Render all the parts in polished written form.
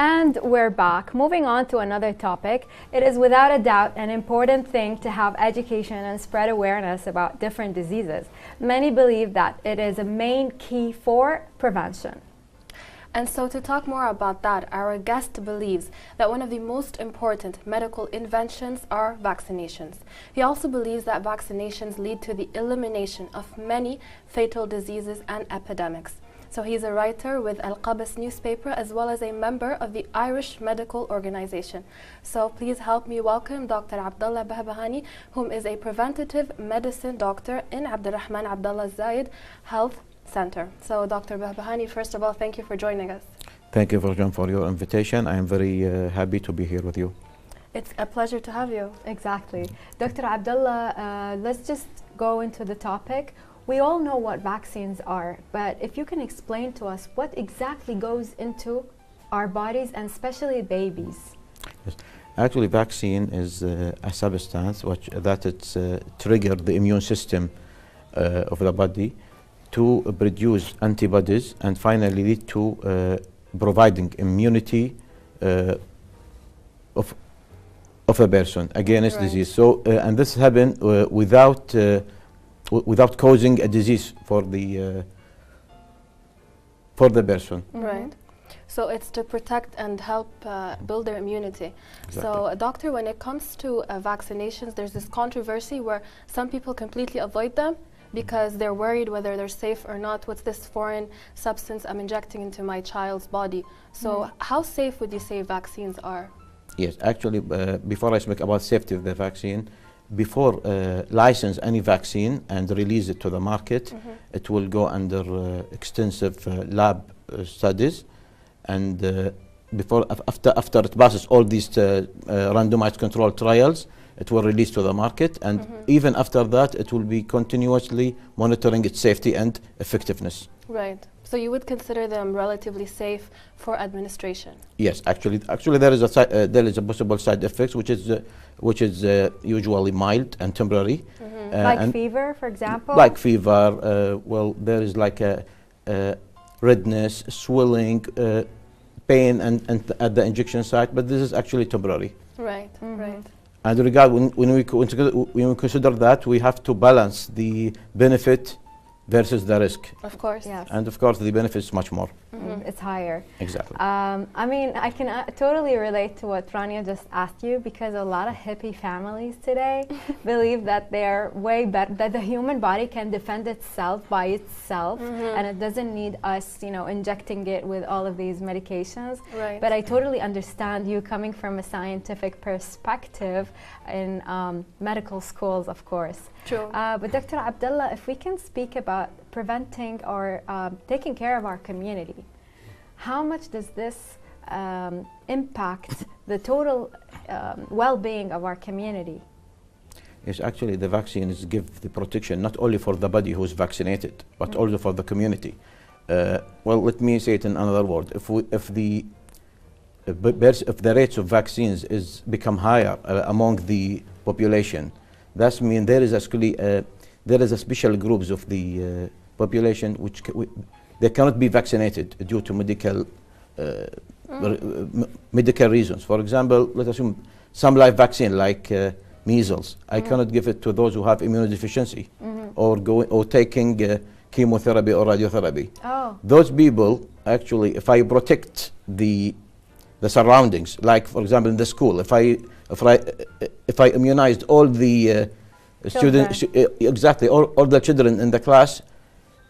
And we're back. Moving on to another topic, it is without a doubt an important thing to have education and spread awareness about different diseases. Many believe that it is a main key for prevention. And so to talk more about that, our guest believes that one of the most important medical inventions are vaccinations. He also believes that vaccinations lead to the elimination of many fatal diseases and epidemics. So he's a writer with Al-Qabas newspaper as well as a member of the Irish Medical Organization. So please help me welcome Dr. Abdullah Behbehani, whom is a preventative medicine doctor in Abdurrahman Abdullah Zayed Health Center. So Dr. Behbehani, first of all, thank you for joining us. Thank you, Virgin, for your invitation. I am very happy to be here with you. It's a pleasure to have you. Exactly. Dr. Abdullah, let's just go into the topic. We all know what vaccines are, but if you can explain to us what exactly goes into our bodies and especially babies. Yes. Actually, vaccine is a substance that it's trigger the immune system of the body to produce antibodies and finally lead to providing immunity of a person against disease. So and this happens without causing a disease for the person. Right. So it's to protect and help build their immunity. Exactly. So, doctor, when it comes to vaccinations, there's this controversy where some people completely avoid them because they're worried whether they're safe or not. What's this foreign substance I'm injecting into my child's body? So how safe would you say vaccines are? Yes, actually, before I speak about safety of the vaccine, before license any vaccine and release it to the market, it will go under extensive lab studies, and after it passes all these randomized controlled trials, it will release to the market, and even after that, it will be continuously monitoring its safety and effectiveness. Right. So you would consider them relatively safe for administration? Yes, actually, there is a possible side effects which is usually mild and temporary. Like fever, for example? Like fever, well, there is like a redness, swelling, pain and at the injection site, but this is actually temporary. Right, right. And when we consider that, we have to balance the benefit versus the risk. Of course. Yes. And of course, the benefit is much more. It's higher. Exactly. I mean, I can totally relate to what Rania just asked you, because a lot of hippie families today believe that they're way better, that the human body can defend itself by itself, and it doesn't need us, injecting it with all of these medications. Right. But I totally understand you coming from a scientific perspective in medical schools, of course. True. But Dr. Abdullah, if we can speak about preventing or taking care of our community, how much does this impact the total well-being of our community? Yes, actually, the vaccines give the protection not only for the body who is vaccinated, but also for the community. Well, let me say it in another word. If the rates of vaccines become higher among the population, that means there is actually there is a special groups of the population which they cannot be vaccinated due to medical reasons. For example, let's assume some live vaccine like measles. I cannot give it to those who have immunodeficiency or taking chemotherapy or radiotherapy. Oh. Those people, actually, if I protect the surroundings, like for example in the school, if I immunized all the students, exactly, all the children in the class,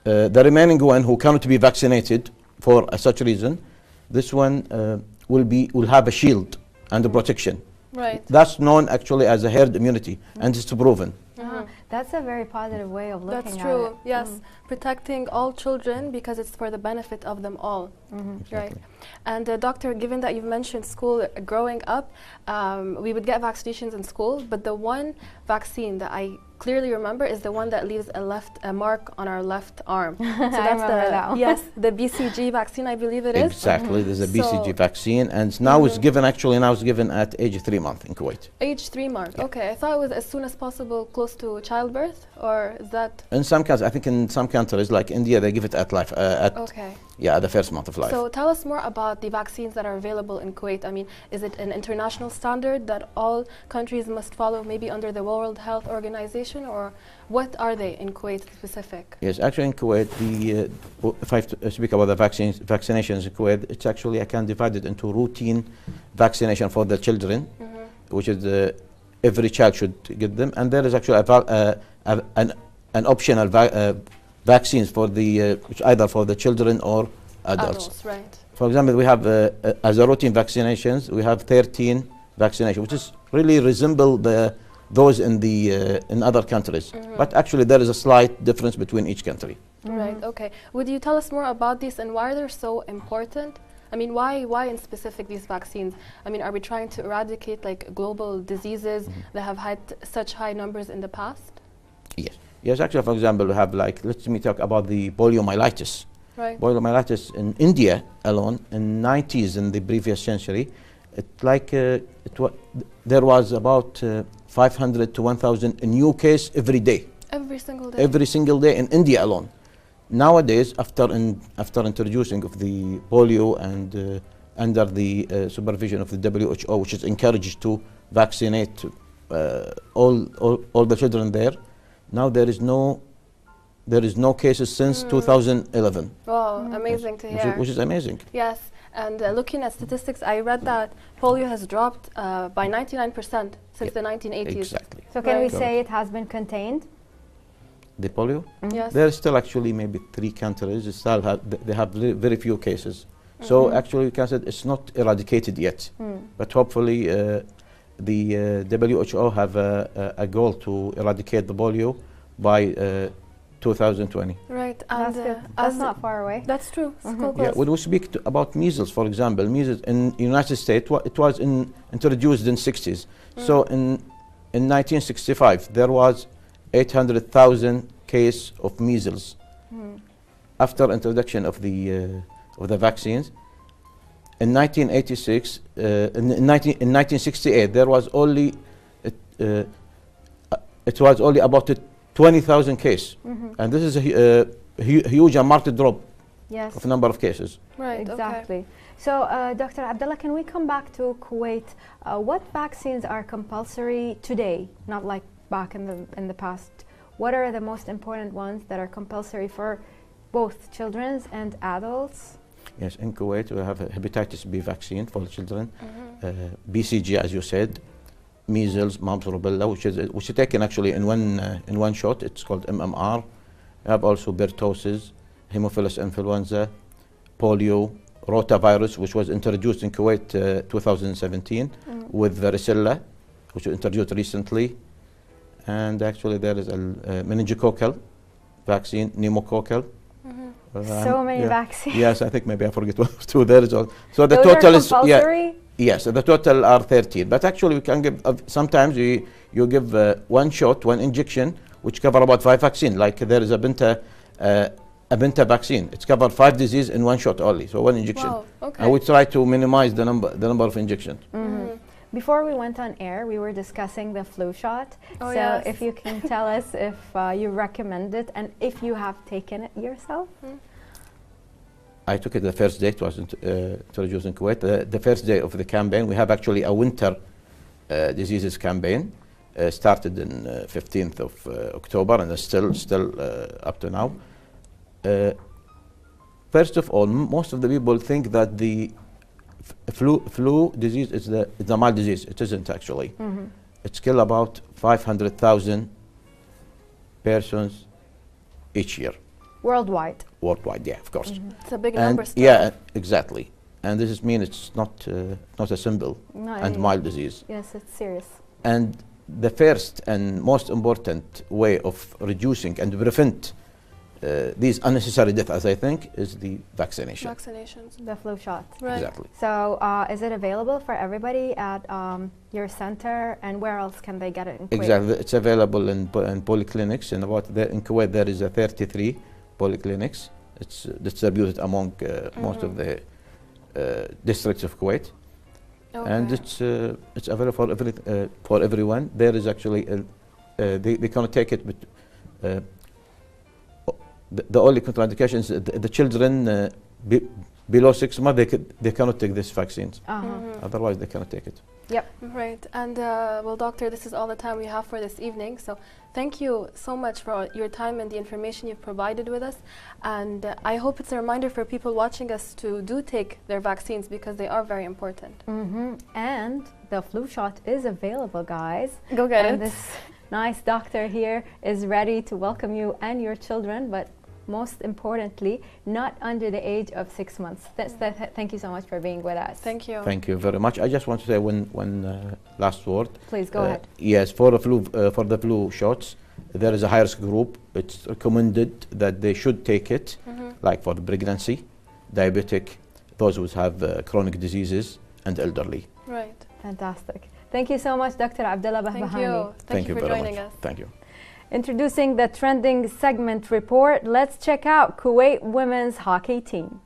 the remaining one who cannot be vaccinated for such reason, this one will have a shield and a protection. Right. That's known actually as a herd immunity, and it's proven. That's a very positive way of looking at it. That's true, yes. Protecting all children because it's for the benefit of them all. Exactly. Right. And doctor, given that you've mentioned school, growing up, we would get vaccinations in school, but the one vaccine that I clearly remember is the one that leaves a mark on our left arm. So that's the BCG vaccine, I believe it is. Exactly, there's a BCG vaccine, and now it's given at age 3 months in Kuwait. Age 3 months, okay. I thought it was as soon as possible, close to childbirth, or is that? In some cases, I think in some countries like India, they give it at life. Yeah, the first month of life. So tell us more about the vaccines that are available in Kuwait. I mean, is it an international standard that all countries must follow, maybe under the World Health Organization, or what are they in Kuwait specific? Yes, actually in Kuwait, if I speak about the vaccinations in Kuwait, it's actually, I can divide it into routine vaccination for the children, which is every child should get them, and there is actually an optional vaccines for which either for the children or adults. Right. For example, we have as a routine vaccinations, we have 13 vaccinations, which is really resemble those in other countries. But actually, there is a slight difference between each country. Right. Okay. Would you tell us more about these and why they're so important? I mean, why in specific these vaccines? I mean, are we trying to eradicate like global diseases that have had such high numbers in the past? Yes. Yes, actually, for example, we have like, let me talk about the poliomyelitis. Right. Poliomyelitis in India alone, in 90s in the previous century, there was about 500 to 1,000 new cases every day. Every single day? Every single day in India alone. Nowadays, after introducing of the polio and under the supervision of the WHO, which is encouraged to vaccinate all the children there, now there is no cases since 2011. Wow, amazing to hear. Which is amazing. Yes, and looking at statistics, I read that polio has dropped by 99% since the 1980s. Exactly. So can we say it has been contained? The polio? Yes. There are still actually maybe 3 countries that still they have very few cases. So actually we can say it's not eradicated yet. But hopefully the WHO have a goal to eradicate the polio by 2020. Right, And that's not far away. That's true. Yeah, when we speak about measles, for example, measles in the United States, it was introduced in 60s. So in 1965, there was 800,000 cases of measles. After introduction of the vaccines, in 1986, in 1968, there was only it was only about 20,000 cases, and this is a huge and marked drop of number of cases. Right, exactly. Okay. So, Dr. Abdullah, can we come back to Kuwait? What vaccines are compulsory today, not like back in the past? What are the most important ones that are compulsory for both children and adults? Yes, in Kuwait we have a hepatitis B vaccine for the children, BCG, as you said, measles, mumps, rubella, which is taken actually in one shot. It's called MMR. We have also pertussis, Haemophilus influenza, polio, rotavirus, which was introduced in Kuwait 2017, with varicella, which was introduced recently, and actually there is a meningococcal vaccine, pneumococcal. So many vaccines. Yes, I think maybe I forget 1 or 2 there as well. So the Those total are compulsory? is yes, the total are 13. But actually we can give sometimes you give 1 shot, 1 injection, which cover about 5 vaccines. Like there is a Benta vaccine. It's covered 5 diseases in 1 shot only, so 1 injection. Wow, okay. And we try to minimize the number of injections. Before we went on air, we were discussing the flu shot. Oh, so yes. if you can tell us if you recommend it and if you have taken it yourself. I took it the first day. It was introduced in Kuwait. The first day of the campaign, we have actually a winter diseases campaign. Started in 15th of October and is still up to now. First of all, most of the people think that the flu disease is the mild disease. It isn't actually. It's kill about 500,000 persons each year. Worldwide. Worldwide, yeah, of course. It's a big number still. Yeah, exactly. And this means it's not a simple Not and any- mild disease. Yes, it's serious. And the first and most important way of reducing and prevent these unnecessary deaths, as I think, is the vaccination. Vaccinations. The flu shot. Right. Exactly. So is it available for everybody at your center, and where else can they get it in Kuwait? Exactly. It's available in polyclinics. In Kuwait, there is 33 polyclinics. It's distributed among most of the districts of Kuwait. Okay. And it's available for everyone. There is actually they cannot take it, but the only contraindication is the children below 6 months, they cannot take this vaccines. Otherwise, they cannot take it. Yep. Right. And well, doctor, this is all the time we have for this evening. So thank you so much for your time and the information you've provided with us. And I hope it's a reminder for people watching us to do take their vaccines because they are very important. And the flu shot is available, guys. Go get and it. This nice doctor here is ready to welcome you and your children, but most importantly, not under the age of 6 months. Thank you so much for being with us. Thank you. Thank you very much. I just want to say one last word. Please go ahead. Yes, for the flu shots, there is a high risk group. It's recommended that they should take it, like for pregnancy, diabetic, those who have chronic diseases, and elderly. Right. Fantastic. Thank you so much, Dr. Abdullah Behbehani. Thank you. Thank you for joining us. Thank you. Introducing the trending segment report, let's check out Kuwait women's hockey team.